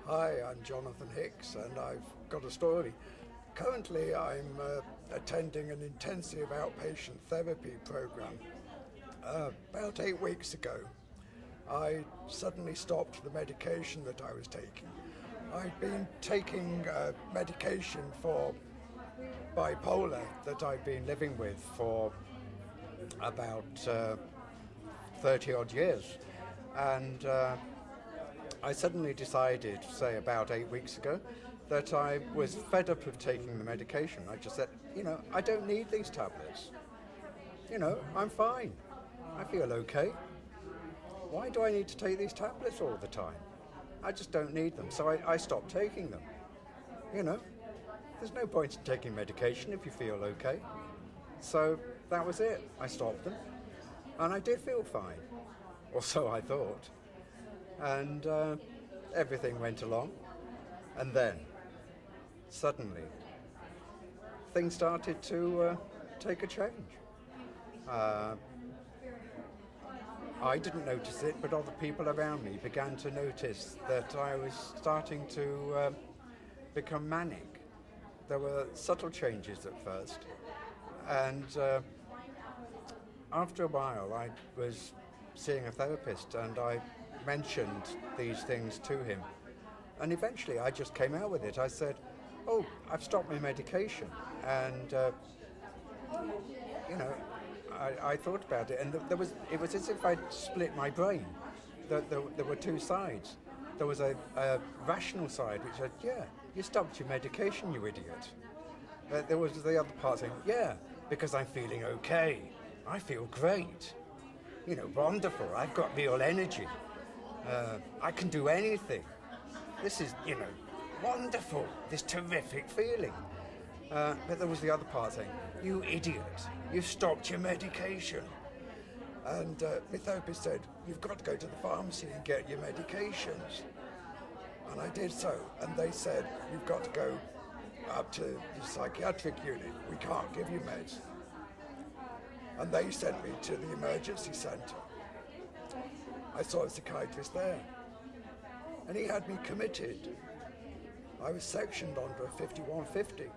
Hi, I'm Jonathan Hicks, and I've got a story. Currently, I'm attending an intensive outpatient therapy program. About 8 weeks ago, I suddenly stopped the medication that I was taking. I've been taking medication for bipolar that I've been living with for about 30 odd years. And I suddenly decided, say about 8 weeks ago, that I was fed up of taking the medication. I just said, I don't need these tablets. I'm fine. I feel okay. Why do I need to take these tablets all the time? I just don't need them. So I stopped taking them. There's no point in taking medication if you feel okay. So that was it. I stopped them. And I did feel fine. Or so I thought. And everything went along. And then, suddenly, things started to take a change. I didn't notice it, but other people around me began to notice that I was starting to become manic. There were subtle changes at first. And after a while, I was seeing a therapist, and I mentioned these things to him. And eventually I just came out with it. I said, I've stopped my medication. And, I thought about it, and it was as if I'd split my brain. There were two sides. There was a rational side which said, yeah, you stopped your medication, you idiot. There was the other part saying, yeah, because I'm feeling okay. I feel great. Wonderful. I've got real energy. I can do anything. This is, wonderful. This terrific feeling. But there was the other part saying, you idiot. You've stopped your medication. And my therapist said, you've got to go to the pharmacy and get your medications. And I did so. And they said, you've got to go up to the psychiatric unit. We can't give you meds. And they sent me to the emergency centre. I saw a psychiatrist there. And he had me committed. I was sectioned under a 5150.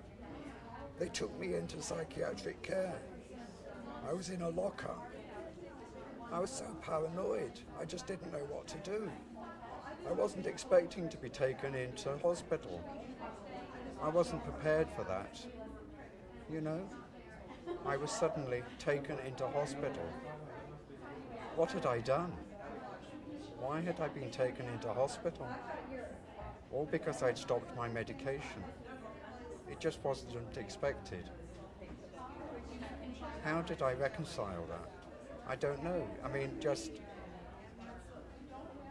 They took me into psychiatric care. I was in a locker. I was so paranoid, I just didn't know what to do. I wasn't expecting to be taken into hospital. I wasn't prepared for that. I was suddenly taken into hospital. What had I done? Why had I been taken into hospital? All because I'd stopped my medication. It just wasn't expected. How did I reconcile that? I don't know.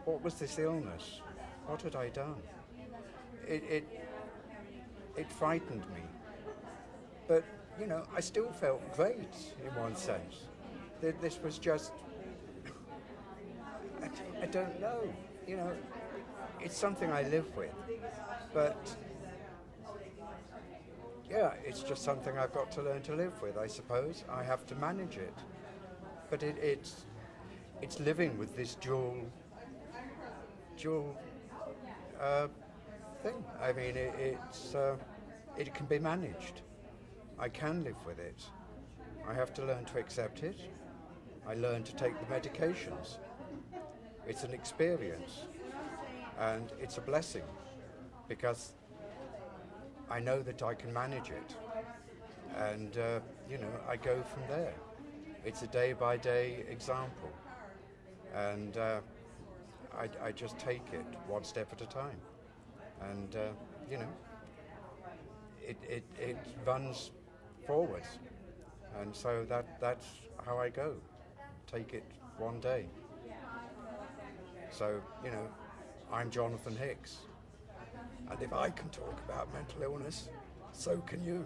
What was this illness? What had I done? It frightened me. But, I still felt great in one sense. This was just, I don't know. It's something I live with. But, yeah, it's just something I've got to learn to live with, I suppose. I have to manage it. But it's living with this dual thing. It can be managed. I can live with it. I have to learn to accept it. I learn to take the medications. It's an experience, and it's a blessing, because I know that I can manage it, and I go from there. It's a day-by-day example, and I just take it one step at a time, and it runs forwards, and so that's how I go. Take it one day. So I'm Jonathan Hicks, and if I can talk about mental illness, so can you.